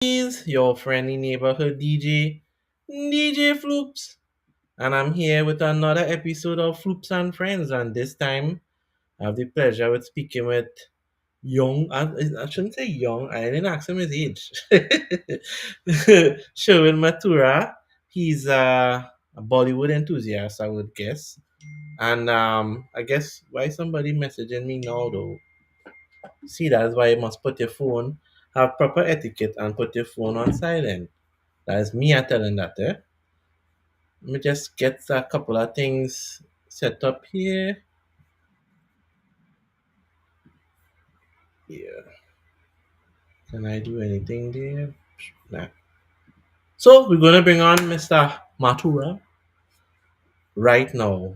Is your friendly neighborhood DJ, DJ Floops, and I'm here with another episode of Floops and Friends. And this time, I have the pleasure with speaking with young. I shouldn't say young. I didn't ask him his age. Sherwin Mathura. He's a Bollywood enthusiast, I would guess. And I guess why somebody messaging me now though. See, that's why you must put your phone, have proper etiquette, and put your phone on silent. That's me I telling that, eh? Let me just get a couple of things set up here. Yeah. Can I do anything there? Nah. So we're gonna bring on Mr. Matura right now.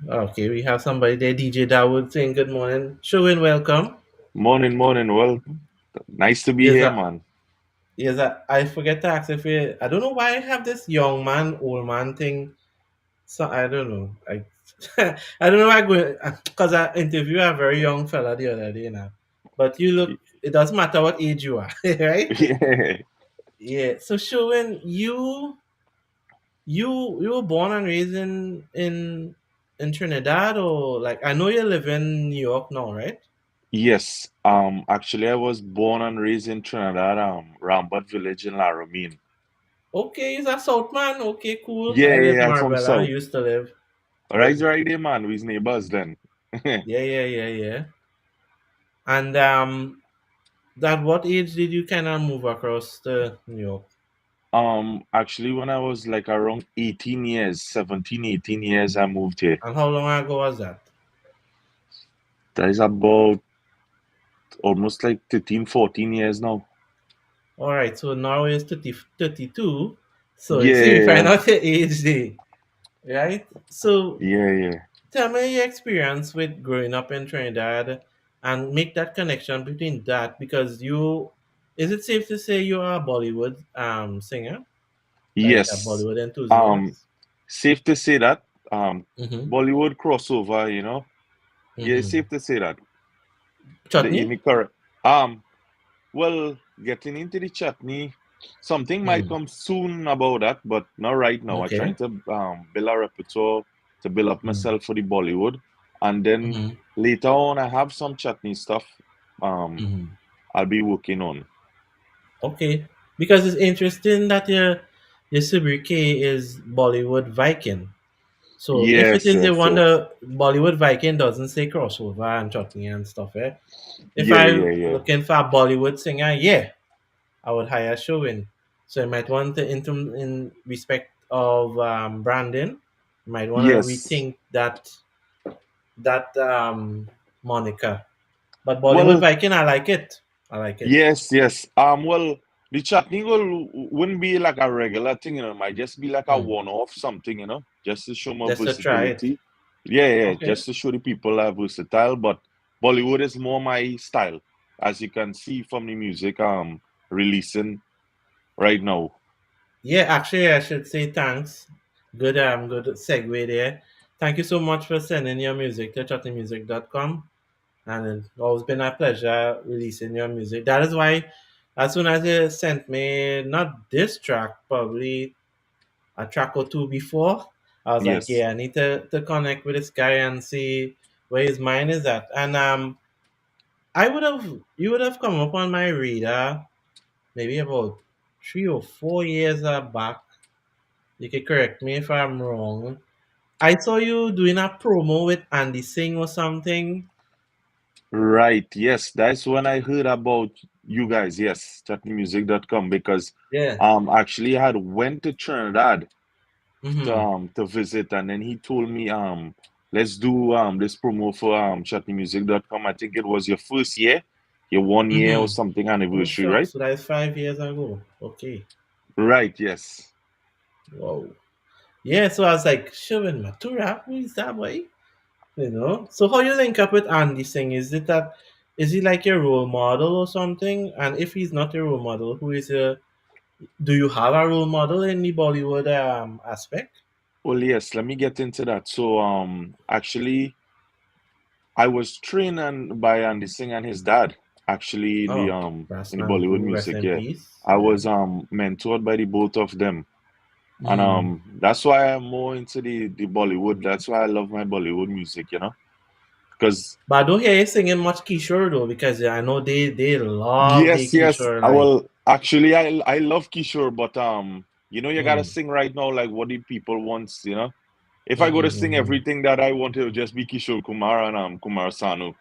Okay, we have somebody there, DJ Dawood saying good morning. Showing welcome. Morning, morning. Well, nice to be Yes, here, man. I forget to ask if you I don't know why I have this young man, old man thing. So I don't know. I don't know why I go because I interviewed a very young fella the other day now. But you look it doesn't matter what age you are, right? Yeah. Yeah. So showing you were born and raised in Trinidad or like I know you live in New York now, right? Yes. Actually, I was born and raised in Trinidad, Rambat village in Laramine. Okay, he's a South man. Okay, cool. Yeah, I yeah, live yeah, I'm from Marbella, South. used to live. Right, right there, man. We's neighbors then. Yeah. And at what age did you kind of move across to New York? Actually, when I was like around 18 years, 17, 18 years, I moved here. And how long ago was that? That is about almost like 13, 14 years now. All right, so now it's 32. So you see, we find Yeah, out the age day, right? So yeah, yeah. tell me your experience with growing up in Trinidad and make that connection between that because is it safe to say you are a Bollywood singer, like a Yes. Bollywood Um, enthusiast? Safe to say that Mm-hmm. Bollywood crossover, yeah, it's Mm-hmm. safe to say that. The Chutney? even correct. Um, well, getting into the chutney, something might Mm. come soon about that, but not right now. I'm Okay. trying to build a repertoire to build up Mm. myself for the Bollywood, and then Mm-hmm. later on, I have some chutney stuff. Um, Mm-hmm. I'll be working on. Okay, because it's interesting that your sobriquet is Bollywood Viking. So if it Yes, is the yes, one yes. the Bollywood Viking doesn't say crossover and chutney and stuff, eh? If Yeah, I'm yeah, yeah. looking for a Bollywood singer, yeah, I would hire Showin. So you might want to in respect of branding, you might want to Yes. rethink that moniker. But Bollywood Well, Viking, I like it. I like it. yes, yes. Well, the chutney wouldn't be like a regular thing, It might just be like a Hmm. one-off something, just to show my Just to try it. versatility. Yeah, yeah, Okay. just to show the people I'm versatile. But Bollywood is more my style, as you can see from the music releasing right now. Yeah, actually, I should say thanks. Good segue there. Thank you so much for sending your music to chattingmusic.com. And it's always been a pleasure releasing your music. That is why, as soon as you sent me, not this track, probably a track or two before, I was like, Yes, yeah, I need to connect with this guy and see where his mind is at. And you would have come up on my radar maybe about 3 or 4 years back. You can correct me if I'm wrong. I saw you doing a promo with Andy Singh or something. right. Yes, that's when I heard about you guys. Yes, chattingmusic.com because Yeah. actually I had went to Trinidad Mm-hmm. to visit, and then he told me let's do this promo for chattingmusic.com. I think it was your first year, your 1 year or Mm-hmm. something Oh, anniversary, right? shucks. So that is 5 years ago. Okay. Right, yes. Wow. Yeah, so I was like, Sherwin Mathura, who is that boy? You know? So how you link up with Andy Singh? Is he like your role model or something? And if he's not your role model, do you have a role model in the Bollywood aspect? Well, yes, let me get into that. So actually I was trained by Andy Singh and his dad. actually Oh, in the Rasnan Bollywood Guru, rest music. in Yeah, peace. I Yeah. was mentored by the both of them, and Mm. that's why I'm more into the Bollywood. That's why I love my Bollywood music. Because But I don't hear you singing much Kishore though, because I know they love the yes, Kishore I like. will actually I love Kishore, but you gotta Mm, sing right now like what the people wants. If I go to mm-hmm, sing mm-hmm. everything that I want, it'll just be Kishore Kumar and Kumar Sanu.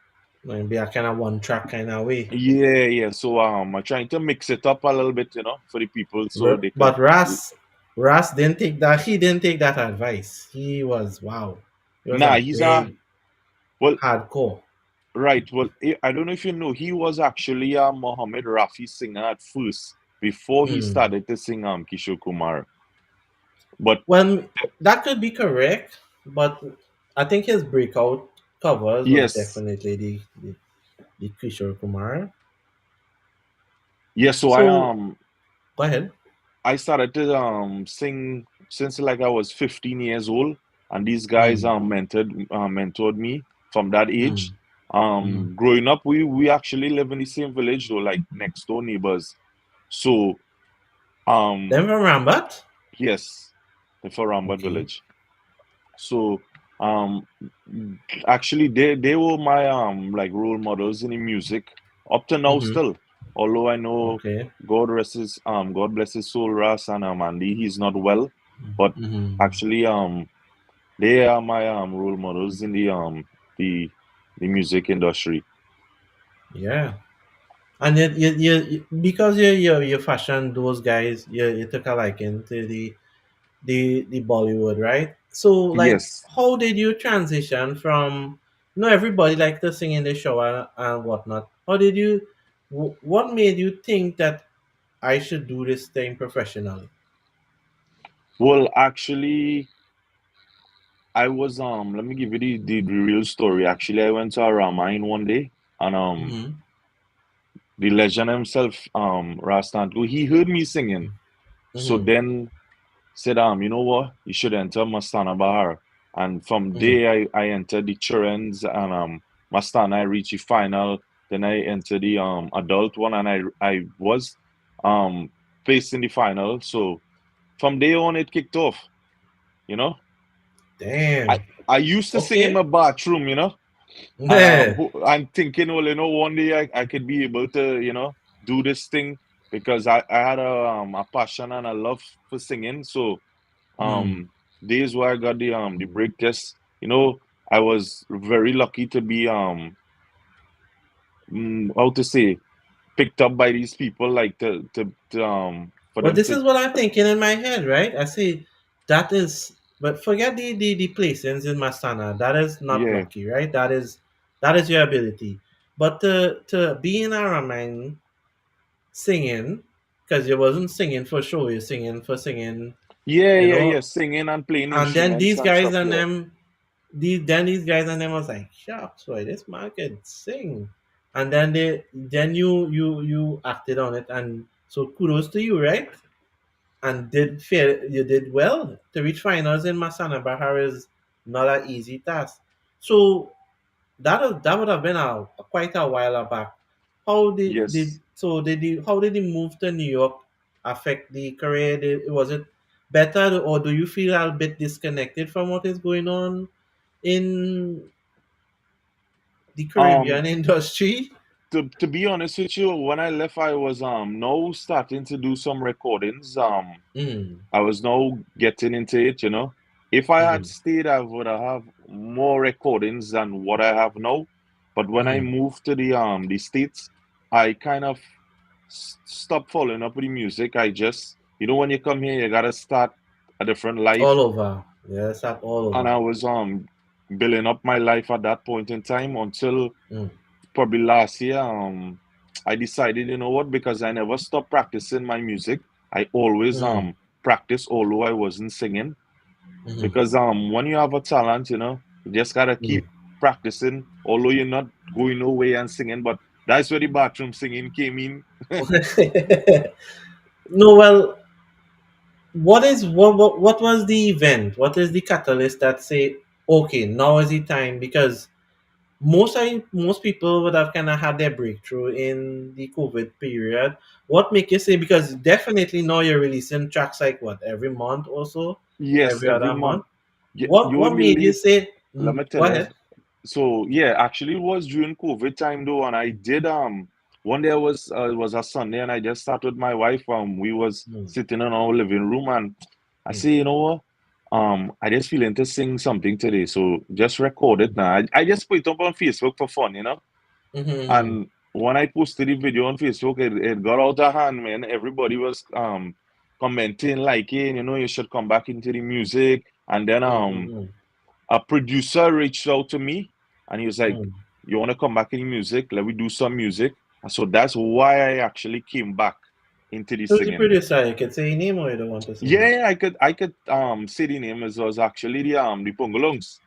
Maybe a kind of one track kind of way. Yeah, yeah. So I'm trying to mix it up a little bit, for the people so they could. But Ras didn't take that. He didn't take that advice. He was wow. He was Nah, a he's big well, hardcore. right. Well, I don't know if you know, he was actually a Mohammed Rafi singer at first before he Mm. started to sing Kishore Kumar. But Well, that could be correct, but I think his breakout covers was yes, definitely the Kishore Kumar. yes. So So go ahead. I started to sing since like I was 15 years old, and these guys Mm, mentored me from that mm, age. mm. Growing up, we actually live in the same village though, like next door neighbors. So Then um from Rambat? yes, the Farambat Okay. village. So um actually they were my like role models in the music up to now Mm-hmm. still. Although I know Okay. God bless his soul, Ras and Andy, he's not well, but Mm-hmm. actually they are my role models in the the music industry. Yeah. And because you fashion those guys, you took a liking to the Bollywood, right? So like, Yes. how did you transition from? Everybody like to sing in the show and whatnot. How did you? What made you think that I should do this thing professionally? Well, actually, I was let me give you the real story. Actually, I went to a Ramayana one day, and Mm-hmm. the legend himself, Rastantu, he heard me singing. So Mm-hmm. then said, you know what, you should enter Mastana Bahar. And from Mm-hmm. there, I entered the children's, and Mastana, I reached the final. Then I entered the adult one, and I was um placed in the final. So from there on, it kicked off. You know, I Damn. I used to sing in my Okay. bathroom. And Yeah. I'm thinking, well, one day I could be able to, do this thing because I had a passion and a love for singing. So Mm. days where I got the break test, I was very lucky to be how to say, picked up by these people, like to for But them this to. is what I'm thinking in my head, right? I see that is, but forget the placings in Mastana. That is not Yeah. lucky, right? That is your ability. But to be in a Ramayana singing, because you wasn't singing for show, you're singing for singing, Yeah, you yeah, yeah, know. singing and playing And then instruments these and guys stuff. and Yeah. them, these guys and them was like, shucks, boy, this man can sing. And then you acted on it, and so kudos to you, right? And you did well to reach finals in Masana Bahar is not an easy task. So that would have been quite a while back. How did Yes. so did you how did the move to New York affect the career? Was it better, or do you feel a bit disconnected from what is going on in the Um, Caribbean industry? to be honest with you, when I left, I was now starting to do some recordings. Mm, I was now getting into it. If I had mm, stayed, I would have more recordings than what I have now. But when I mm. moved to the States, I kind of stopped following up with the music. I just, when you come here, you gotta start a different All life. over. Yes, that all And over. I was building up my life at that point in time until Mm, probably last year. I decided, you know what, because I never stopped practicing my music. I always mm, practice, although I wasn't singing. mm, Because when you have a talent, you just gotta mm. keep practicing, although you're not going away and singing. But that's where the bathroom singing came in. No, well, what was the event? What is the catalyst that say, okay, now is the time? Because most people would have kind of had their breakthrough in the COVID period. What make you say, because definitely now you're releasing tracks like what, every month or so, Yes, every every other month. month? You What won't made you believe. say, Let me go tell you. ahead? So yeah, actually, it was during COVID time though, and I did one day was it was a Sunday, and I just sat with my wife. We was Mm, sitting in our living room, and I mm, say, you know what? I just feeling to sing something today, so just record it now. I just put it up on Facebook for fun, you know. mm-hmm, And when I posted the video on Facebook, it got out of hand, man. Everybody was commenting, liking, you should come back into the music. And then mm-hmm, a producer reached out to me and he was like, mm. "You want to come back in the music? Let me do some music." And so that's why I actually came back into the Who's the singing. producer? You can say your name or you don't want to say Yeah, name. yeah, I could say the name as was actually the Pongolongs.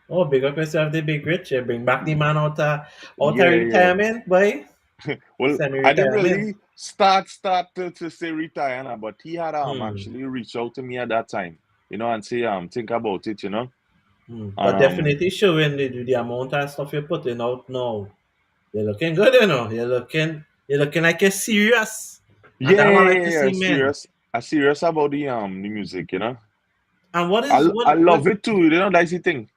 Oh, big up yourself, the big rich. You bring back the man out of Yeah, yeah. retirement, boy. Well, I didn't Semi-retirement. really start to say retire now, but he had Hmm. actually reached out to me at that time, and say think about it, Hmm. and But definitely showing the amount of stuff you're putting out now. You're looking good, you know. You're looking like you're serious. And yeah, that's yeah, what I like yeah, to yeah, see, men. serious. I'm serious about the music. And what I is I what love it too, that's the thing.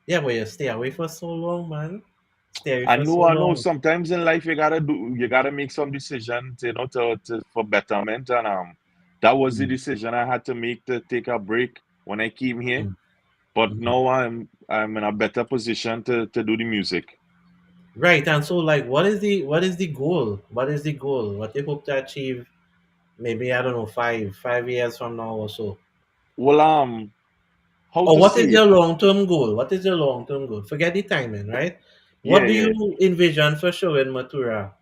yeah, but you stay away for so long, man. Stay away I for so know, I know. long. Sometimes in life you gotta make some decisions, to for betterment, and that was the Hmm. decision I had to make to take a break when I came here. Hmm. But Hmm. now I'm in a better position to do the music. Right, and so like what is the goal? What is the goal? What you hope to achieve maybe I don't know, five years from now or so? Well, how Or to what is say it? your long term goal? What is your long term goal? Forget the timing, right? What Yeah, do yeah. you envision for Sherwin Mathura?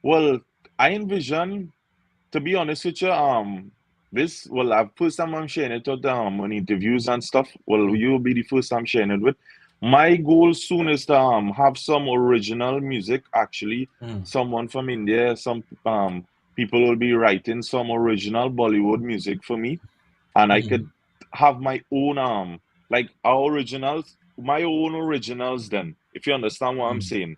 Well, I envision, to be honest with you, first time I'm sharing it with on interviews and stuff. Well, Mm, you'll be the first time sharing it with. My goal soon is to have some original music. Actually, mm, someone from India, some people will be writing some original Bollywood music for me, and I mm, could have my own like our originals, my own originals. Then, if you understand what I'm mm, saying.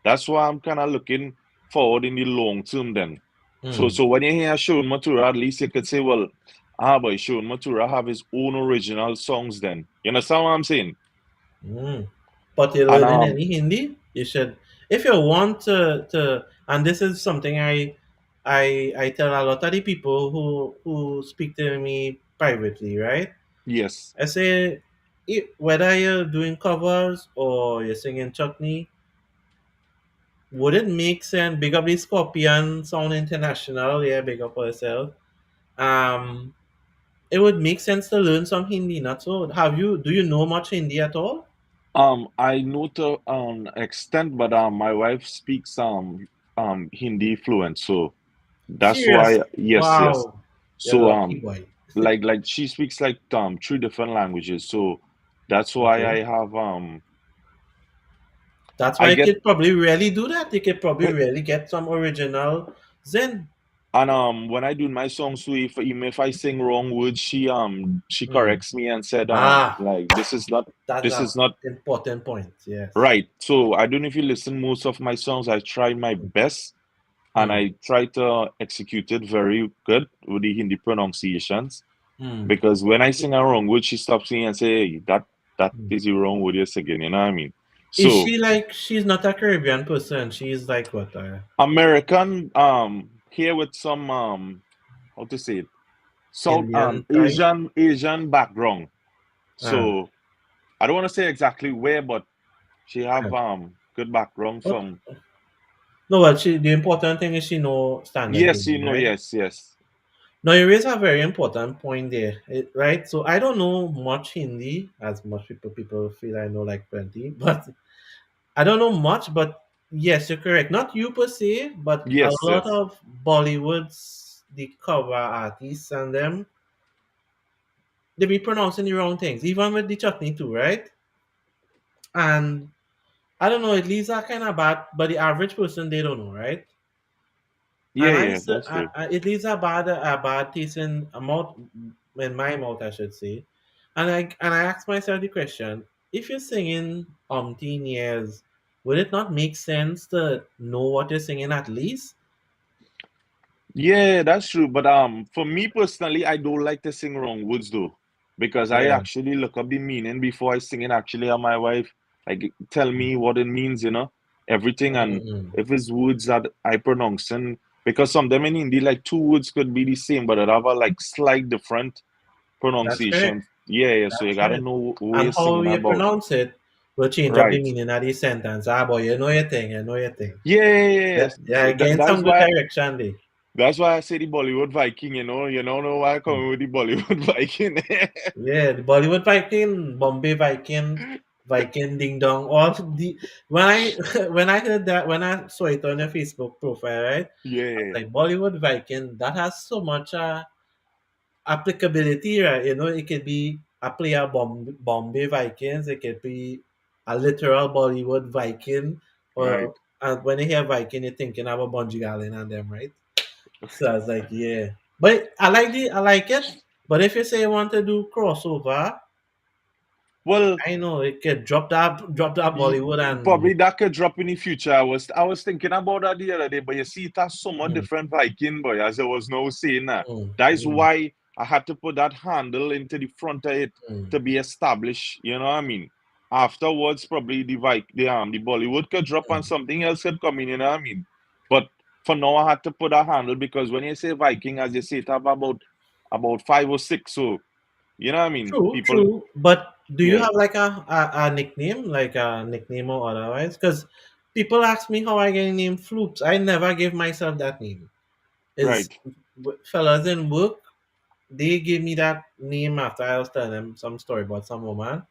That's why I'm kind of looking forward in the long term then. So mm, so when you hear Sherwin Mathura, at least you could say, well, but Sherwin Mathura have his own original songs then. You understand what I'm saying? mm. But you're And learning any Hindi? You should, if you want to, and this is something I tell a lot of the people who speak to me privately, right? yes. I say, whether you're doing covers or you're singing chutney, would it make sense? Big up the Scorpion Sound International, yeah, big up for yourself. Um, it would make sense to learn some Hindi, not so. Do you know much Hindi at all? I know to an extent, but my wife speaks Hindi fluent, so that's Serious? why yes, yes. Wow, you're So lucky boy. like she speaks like three different languages, so that's why Okay. I have That's why I you get. could probably really do that. You could probably really get some original Zen. And when I do my songs too, if even if I sing wrong words, she Hmm. corrects me and said Ah, like that's this a is not important point. Yes. right. So I don't know if you listen most of my songs, I try my best and Hmm. I try to execute it very good with the Hindi pronunciations. Hmm. Because when I sing a wrong word, she stops me and say, "Hey, that Hmm. is the wrong word you're singing," you know what I mean? Is So she like she's not a Caribbean person? She's like what? American here with some how to say it? South Indian type? Asian background. Ah. So I don't want to say exactly where, but she have Ah. good background Oh, from. no, well, the important thing is she know standard Yes, Hindi, right? yes, yes. Now you raise a very important point there, right? So I don't know much Hindi, as much people feel I know like plenty, but I don't know much. But yes, you're correct. Not you per se, but a Yes, lot yes. of Bollywood's the cover artists and them they be pronouncing the wrong things, even with the chutney too, right? And I don't know, it leaves a kind of bad, but the average person they don't know, right? Yeah, And yeah, that's true. it leaves a bad taste in a mouth, in my mouth, I should say. And I ask myself the question: if you're singing umpteen years, would it not make sense to know what you're singing at least? Yeah, that's true. But for me personally, I don't like to sing wrong words though, because I Yeah. actually look up the meaning before I sing it. Actually, and my wife like tell me what it means, everything, and Mm-mm. if it's words that I pronounce, and because some them in Hindi like two words could be the same, but it have a like slight different That's correct. pronunciation. Yeah, yeah. So you That's gotta correct. know who And you're how singing you about. pronounce it will change up the Right. meaning of the sentence. Ah, boy, you know your thing, you know your thing. Yeah, yeah, yeah, Yeah, yes. yeah, getting That's some good why direction there. I say the Bollywood Viking. You don't know why I Mm. come with the Bollywood Viking. Yeah, the Bollywood Viking, Bombay Viking, Viking Ding Dong. All the when I when I heard that when I saw it on your Facebook profile, right? I was Yeah, like Bollywood Viking. That has so much applicability, right? You know, it could be a player Bombay Vikings. It could be a literal Bollywood Viking, right. or and when you hear Viking, you're thinking about Bunji Garlin and them, right? So I was like, yeah. But I like it. But if you say you want to do crossover, Well, I know it could drop that Ye- Bollywood and probably that could drop in the future. I was thinking about that the other day, but you see, it has somewhat mm, different Viking, boy, as I was now saying that. mm, That is mm, why I had to put that handle into the front of it mm, to be established. You know what I mean? Afterwards, probably the Bollywood could drop and mm. something else could come in. You know what I mean? But for now, I had to put that handle because when you say Viking, as you say, it have about five or six. So you know what I mean? True, People, true. But do you yeah, have like a nickname, like a nickname or otherwise? Because people ask me how I get the name Floops. I never give myself that name. Is right. fellas in work, they gave me that name after I was telling them some story about some woman,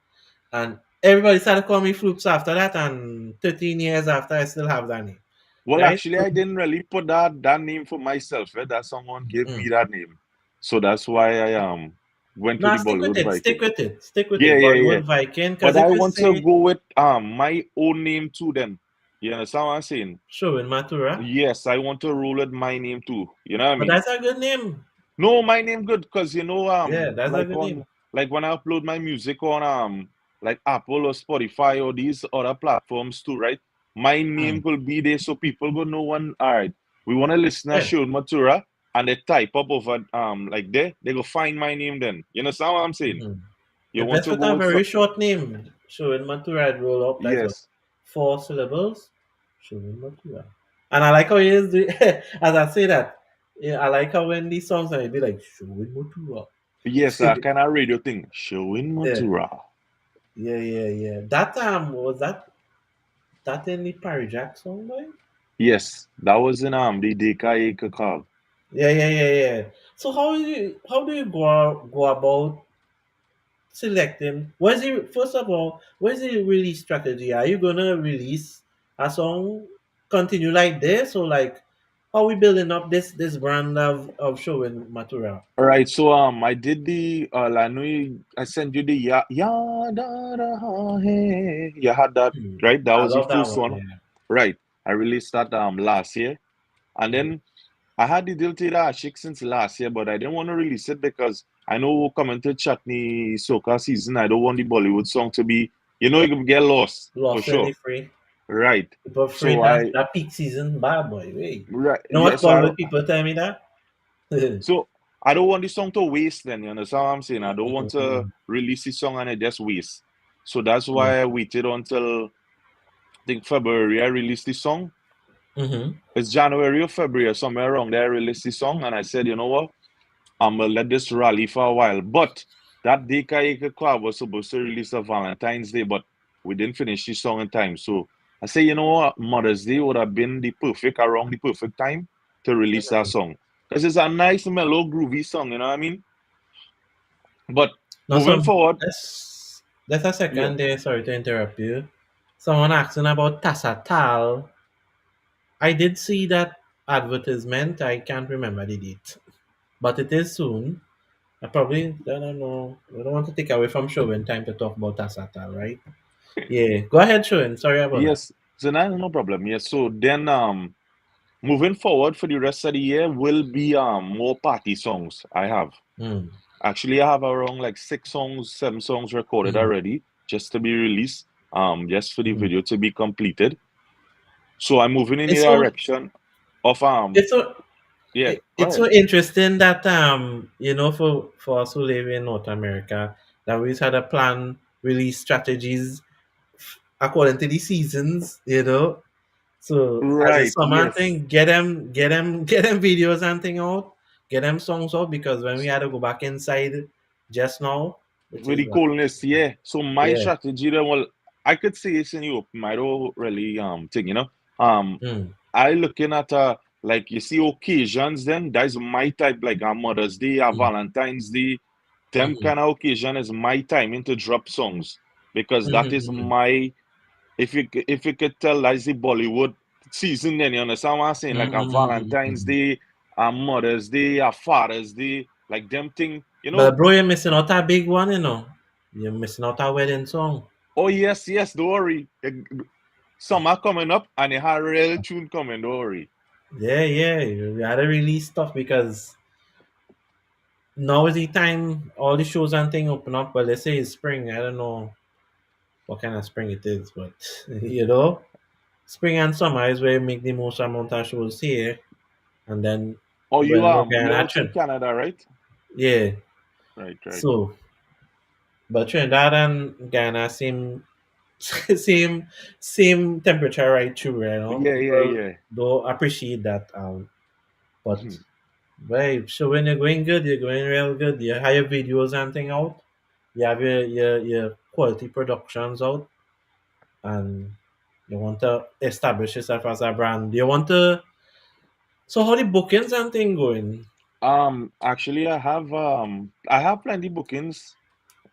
and everybody started calling me Floops after that. And 13 years after, I still have that name, Well, right? actually, So, I didn't really put that name for myself. That someone gave me mm. that name, so that's why I went with Now the stick with Bollywood it. Stick Viking. with it. Stick with Yeah, it. yeah, yeah. Bollywood Viking. But Because if I you want to say go with my own name too. Then you understand what I'm saying? Sherwin Mathura, Yes, I want to roll with my name too. You know what I but mean? that's a good name. No, my name good because Yeah, that's a good name. like when I upload my music on like Apple or Spotify or these other platforms too, right? My name Mm. will be there so people will know when all right, we want to listen to Yeah. Sherwin Matura and they type up over like there, they go find my name then. You understand what I'm saying? Mhm. You If want let's to put go a with so very short name, Sherwin Mathura, I'd roll up. That's what, yes. 4 syllables. Sherwin Mathura. And I like how he is doing, as I say that, yeah, I like how when these songs are, it'd be like Sherwin Mathura. Yes, that kind of radio thing. Sherwin Yeah, Matura. yeah. That was that in the Parry Jack song, boy? Yes, that was in the DKA call. Yeah. So how do you go about selecting? What's the first of all? What's the release strategy? Are you gonna release a song, continue like this, or like how we building up this brand of showing Matura? All right, so I did the I know I sent you the ya da da ha hey. You had that Hmm. right? That I was the love that first one. one, Yeah. right? I released that last year, and Mhm. then I had the deal to the aashiq since last year, but I didn't want to release it because I know coming to Chutney soca season, I don't want the Bollywood song to be it can get lost for Lost in the sure, free. right? People So afraid that peak season bad boy. Wait. right, You know yeah, what Bollywood people tell me that? so I don't want the song to waste then, you understand what I'm saying? I don't want to Mm, release the song and it just waste. So that's mm, why I waited until I think February I released the song. mm-hmm. It's January or February or somewhere around there I released the song and I said, you know what? I'm gonna let this rally for a while. But that Deka Eka Club was supposed to release on Valentine's Day, but we didn't finish the song in time. So I say, you know what, Mother's Day would have been around the perfect time to release that song. Because it's a nice mellow groovy song, you know what I mean? But Now, moving forward, that's a yeah. second there. Sorry to interrupt you. Someone asking about Tasatal. I did see that advertisement. I can't remember the date, but it is soon. I don't know. I don't want to take away from showing time to talk about Tasatal, right? Yeah, go ahead, showing. Sorry about that. Yes, so now no problem. Yes. So then moving forward for the rest of the year will be more party songs I have. Mm, Actually, I have around like 6 songs, 7 songs recorded mm, already. just to be released, just for the Mhm. video to be completed. So I'm moving in the It's so direction of it's so yeah, go it's so ahead. interesting that for us who live in North America, that we had a plan release strategies according to the seasons, So as a Right, summer yes. thing, get them videos and thing out, get them songs out because when we had to go back inside just now, which With is the what, coolness, yeah. So my yeah, strategy then, well, I could say it's in the open. I don't really thing, Um mm, I looking at like you see occasions then that's my type like a Mother's Day, a mm, Valentine's Day, them mm, kind of occasion is my timing to drop songs because that is mm, my if you could tell that's the Bollywood season then you understand what I'm saying like a Valentine's mm. Day, a Mother's Day, a Father's Day, like them thing, But bro, you're missing out a big one, You're missing out a wedding song. Oh yes, yes, don't worry. Summer coming up and it had a real tune coming, don't worry. Yeah, yeah, you gotta release stuff because now is the time all the shows and thing open up. But let's say it's spring. I don't know what kind of spring it is, but spring and summer is where you make the most amount of shows here, and then Oh, when we're you getting out in action, Canada, right? yeah. Right, right. So, but Trinidad and Ghana same, same, same temperature right through, Yeah, yeah, People yeah. don't appreciate that. But right, so when you're going good, you're going real good. You have your videos and thing out. You have your quality productions out, and you want to establish yourself as a brand. You want to. So how the bookings and thing going? Actually, I have plenty bookings.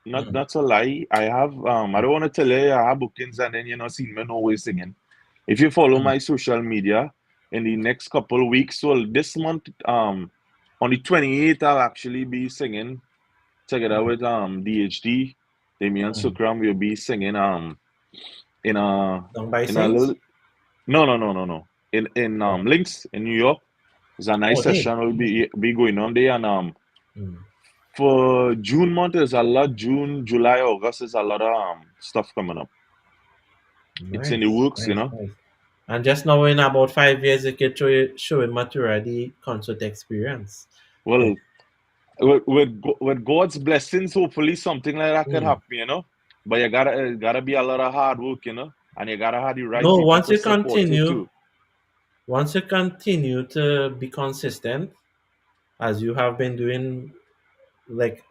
Mm, Not a lie. I have I don't want to tell you I have bookings and then you're not seeing me always singing. If you follow mm, my social media in the next couple of weeks, well, this month, on the 28th, I'll actually be singing together with DHD, Damian mm. Sukram. We'll be singing in a Down by in a Saints? little no, in Oh, Links in New York. It's a oh, nice hey. session will be going on there, and Mm. for June month is a lot. June, July, August is a lot of stuff coming up. It's in the Nice, works, nice, nice. And just now in about 5 years, you can showing Mathura the concert experience. Well, with God's blessings, hopefully something like that could Mm. happen. But you gotta be a lot of hard work, and you gotta have the right No, people to support you too. once you continue to be consistent, as you have been doing, like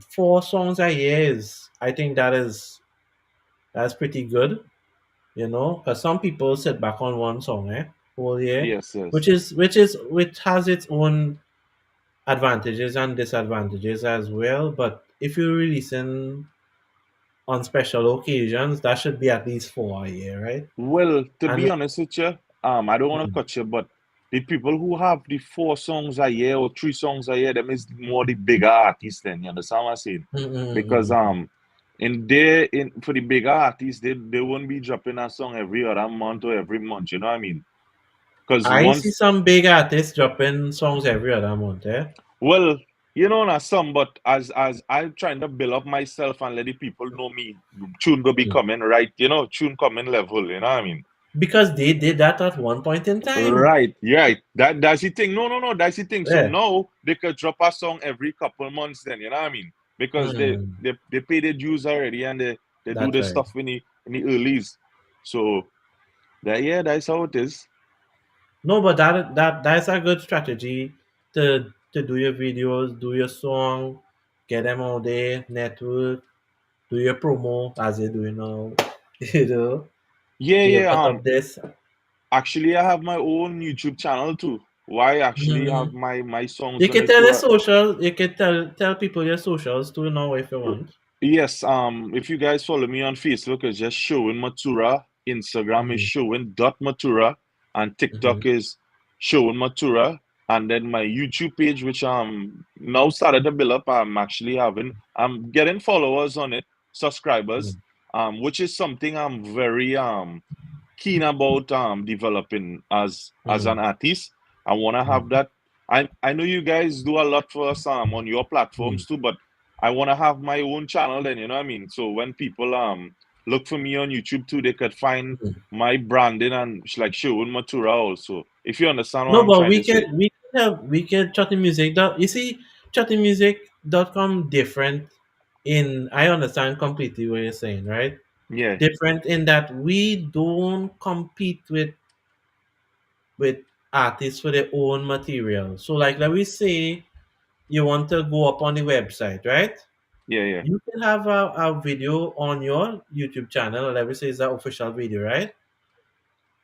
4 songs a year is, I think that's pretty good. Because some people sit back on one song, whole year, Yes, yes. which has its own advantages and disadvantages as well. But if you're releasing on special occasions, that should be at least 4 a year, right? Well, to be And honest with you, I don't want to mm, cut you, but the people who have the 4 songs a year or 3 songs a year, them is more the bigger artists then, you understand what I'm saying? mm, mm, Because mm, mm. in for the bigger artists, they won't be dropping a song every other month or every month, you know what I mean? Because I see once some big artists dropping songs every other month, well, not some, but as I'm trying to build up myself and let the people know me, tune go be Mm. coming right, tune coming level, you know what I mean? Because they did that at one point in time. Right, right. That's the thing. No, that's the thing. So Yeah, now they could drop a song every couple months then, you know what I mean? Because mm, they pay their dues already and they do that's the right. stuff in the earlys. So that's how it is. No, but that's a good strategy to do your videos, do your song, get them out there, network, do your promo as you're doing now. You know, Yeah, you yeah. put up this. Actually I have my own YouTube channel too. Why I actually have Mhm. my songs You on can it tell too. your social. You can tell people your socials too now if you want. Yes, if you guys follow me on Facebook, it's just Sherwin Mathura. Instagram is Mm-hmm. Sherwin.Mathura, and TikTok Mm-hmm. is Sherwin Mathura. And then my YouTube page, which now started to build up, I'm getting followers on it, subscribers, which is something I'm very keen about developing as Mm-hmm. an artist. I want to have that. I know you guys do a lot for us on your Mm-hmm. platforms too, but I want to have my own channel then, you know what I mean? So when people look for me on YouTube too, they could find Mhm. my branding and like Sherwin Mathura also. If you understand what No, I'm but trying we to say. can chatting music. You see, chattingmusic.com different in I understand completely what you're saying, right? Yeah, Different in that we don't compete with artists for their own material. So like let me say you want to go up on the website, right? yeah, yeah. You can have a video on your YouTube channel, let me say it's an official video, right?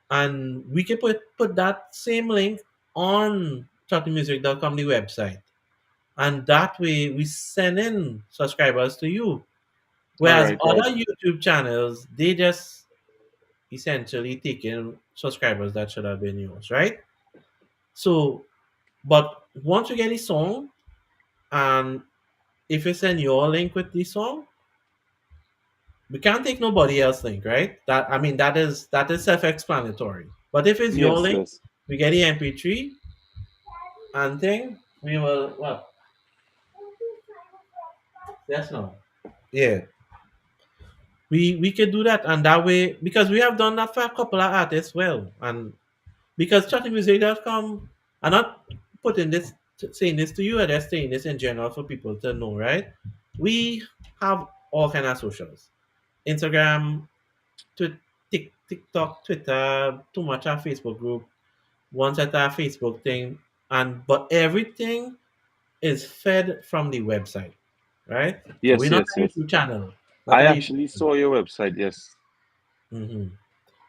And we can put that same link on chattingmusic.com, the website. And that way we send in subscribers to you. All Whereas right, right. other YouTube channels, they just essentially take in subscribers that should have been yours, right? So, but once you get the song, and if you send your link with the song, we can't take nobody else link, right? That I mean that is self-explanatory. But if it's your Yes, link, yes. we get the MP3 and thing, we will well, yes no. Yeah. We could do that and that way because we have done that for a couple of artists well. And because chattingmusic.com, I'm not putting this saying this to you, I'm just saying this in general for people to know, right? We have all kind of socials. Instagram, TikTok, Twitter, too much our Facebook group, one set our Facebook thing, and but everything is fed from the website, right? So we're Yes, not yes, a yes. YouTube channel, not I a YouTube actually channel. saw your website, yes.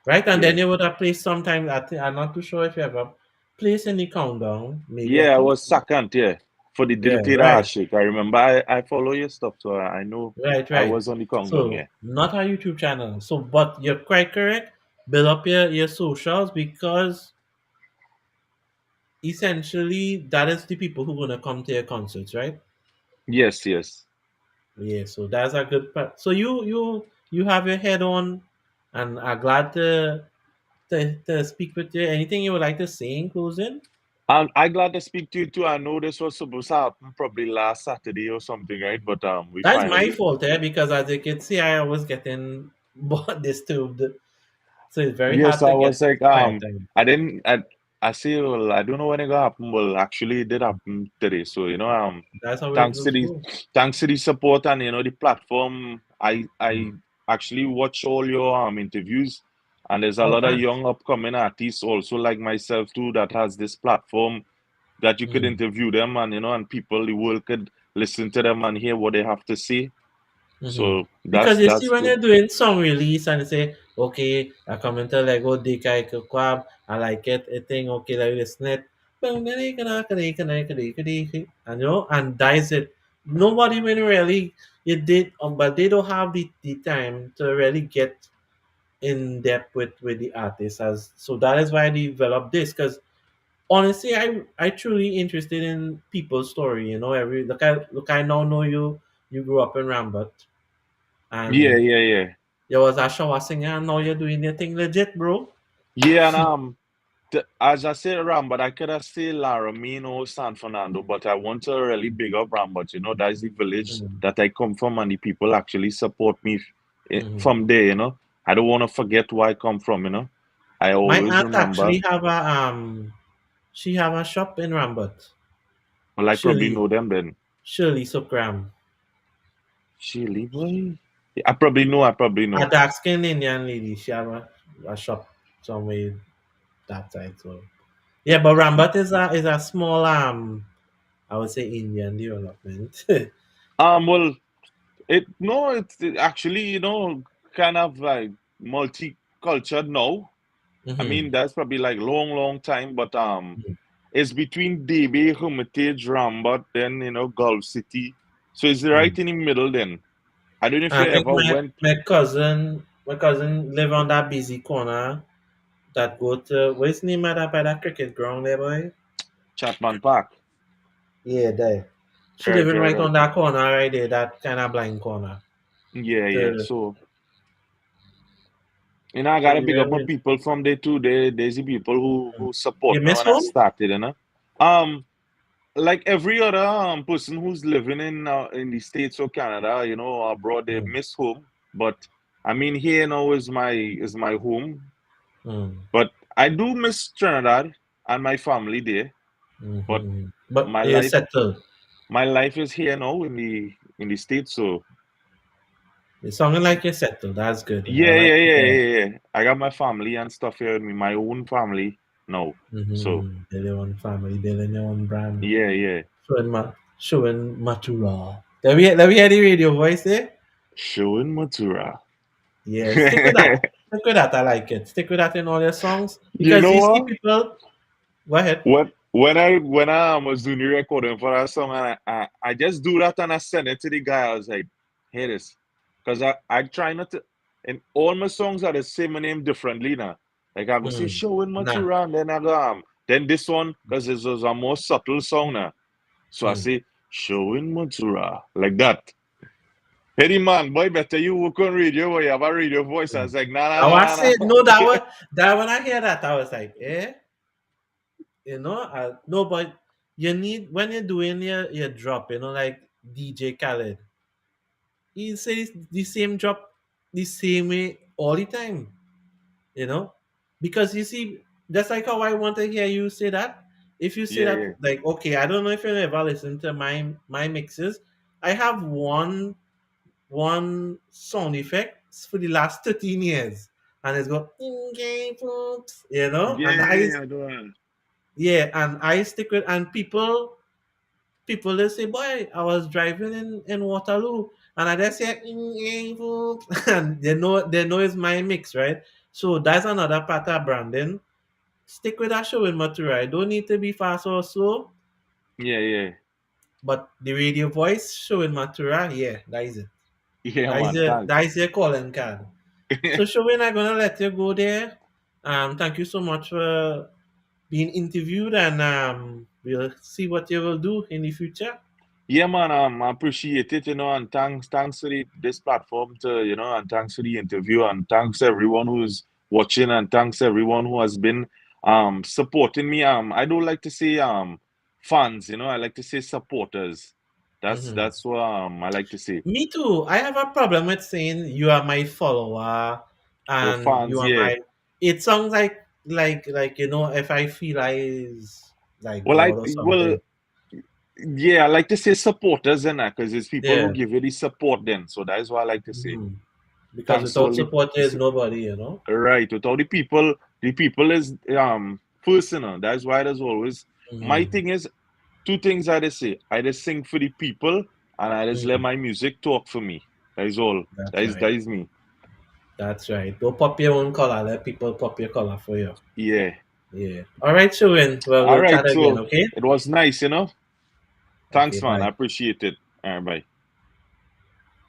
Right, and Yeah. then you would have placed sometime. I'm not too sure if you ever placed in the countdown, maybe a Yeah, I couple. was second, yeah. For the Yeah, tera right, aashiq. I remember I follow your stuff, so I know right, I right. was on the countdown, So yeah. not a YouTube channel. So, but you're quite correct. Build up your socials because essentially that is the people who gonna come to your concerts, right? Yes, yes. Yeah, so that's a good part. So you have your head on, and I'm glad to speak with you. Anything you would like to say in closing? I'm glad to speak to you too. I know this was supposed to happen probably last Saturday or something, right? But we That's my finally. fault, because as you can see, I was getting disturbed. So it's very Yes, hard I to get was like, quiet time. I didn't, I say, well, I don't know when it gonna happen. Well, actually, it did happen today. So, That's how it thanks to goes. the, thanks to the support and, the platform, I actually watch all your interviews, and there's a Oh, lot of thanks. young upcoming artists also like myself too that has this platform that you could Mhm. interview them and, and people, the world could listen to them and hear what they have to say. Mm-hmm. So Because you see, that's when good. you're doing song release and you say, okay, I come into Lego DK Kwab, I like it, I think, okay, like listen it. And that is it. Nobody when really you did, but they don't have the time to really get in depth with the artist. As so that is why I developed this. Because honestly, I truly interested in people's story. Every look I now know you grew up in Rambut Yeah, and yeah, yeah. you was a shower singer and now you're doing your thing legit, bro. Yeah, and as I say Ram, but I could have say Laramine or San Fernando, but I want to really big up Ram, but that's the village Mm-hmm. that I come from, and the people actually support me Mm-hmm. from there. I don't want to forget where I come from. I My always aunt remember. actually have a she have a shop in Rambut. Well, I probably Shirley know them then. Shirley Sukram. Chile boy. I probably know. I probably A know. dark skinned Indian lady. She have a shop somewhere that side. So yeah, but Rambut is a small I would say Indian development. Well, actually kind of like multicultural now. I Mm-hmm. mean, that's probably like long, long time, but it's between DB, Hermitage, Rambut, then Gulf City. So it's right in the middle. Then I don't know if I you think ever my, went my cousin my cousin live on that busy corner that go to what's the name of that by that cricket ground there, boy? Chapman Park. Yeah, there. She Right, living right, right right. on that corner right there, that kind of blind corner. Yeah, yeah. The So I so gotta you pick up my really people from there too. There's the people who support you me miss when I home? started. Um, like every other person who's living in the States or Canada, abroad, they Mm, miss home. But I mean, here now is my home. mm, But I do miss Trinidad and my family there. But But my you're life settled. my life is here now in the States. So It's sounding like you're settled. That's good. I yeah, like yeah, to yeah, hear it. yeah, yeah. I got my family and stuff here with me, my own family now. So Build your own family, building your own brand. yeah, yeah. Showing Matura. Let me hear the radio voice there. Sherwin Mathura. Yeah, stick with that. Stick with that. I like it. Stick with that in all your songs You because know you see what? people. Go ahead. When I was doing the recording for that song, and I just do that and I send it to the guy. I was like, "Hear this," because I try not to. And all my songs are the same name differently now. Like I go say Mm, "Show in nah. Matura," and then I go then this one because this was a more subtle song now. So I Mm. say "Show in Matura" like that. Hey man, boy, better you work on radio. Boy, you have a radio voice. I Mm. was like, nah, I nah, was nah, say nah. no. That when I hear that, I was like, eh, no, but you need when you're doing your drop, like DJ Khaled, he says the same drop the same way all the time, you know, because you see, just like how I want to hear you say that. If you say Yeah, that, yeah, like, okay, I don't know if you ever listen to my mixes. I have one sound effect for the last 13 years, and it's got "Okay, folks," yeah, and yeah, yeah, I do. I stick with, and people they say, boy, I was driving in Waterloo and I just say and they know it's my mix, right? So that's another part of branding. Stick with that show in Matura. It don't need to be fast or slow, Yeah, yeah, but the radio voice show in Matura, yeah, that is it. yeah, That is man. your Thanks. that is your calling card. So Showin, I'm gonna let you go there. Thank you so much for being interviewed, and we'll see what you will do in the future. Yeah, man, I appreciate it, and thanks for this platform and thanks for the interview, and thanks everyone who's watching, and thanks everyone who has been supporting me. I don't like to say fans, I like to say supporters. That's Mhm. that's what I like to say. Me too. I have a problem with saying you are my follower Oh, and you fans, are yeah. my. It sounds like if I feel I is like Well, God or something. yeah, I like to say supporters and that because it's people who Yeah. give you the support then. So that is what I like to say. Mhm. Because Thanks to without all support, there's nobody. right, with all the people is first, that's why there's always my Mhm. thing is two things I just say. I just sing for the people and I just let Mhm. my music talk for me. That is all. That That's is right. that is me. That's right. Don't pop your own color. Let people pop your color for you. Yeah. Yeah. All right, Shuin. Well, All we'll right, chat again, so okay? it was nice. Okay, Thanks, man. I bye. appreciate it. All right, bye.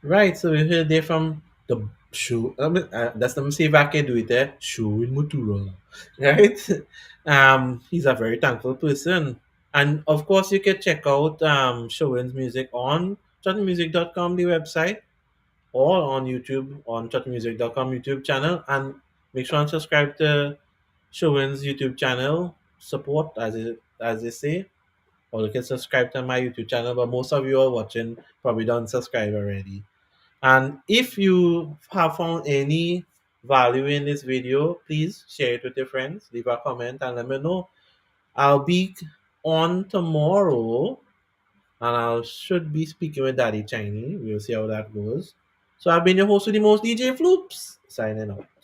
Right, so we heard there from the show. That's the say back do it there. Show in Matura, right? He's a very thankful person, and of course, you can check out Showin's music on chatmusic.com, the website, or on YouTube on chatmusic.com YouTube channel, and make sure and subscribe to Showin's YouTube channel. Support as they say, or you can subscribe to my YouTube channel. But most of you are watching probably don't subscribe already. And if you have found any value in this video, please share it with your friends, leave a comment, and let me know. I'll be on tomorrow, and I should be speaking with Daddy Chinese. We'll see how that goes. So I've been your host with the most, DJ Floops, signing out.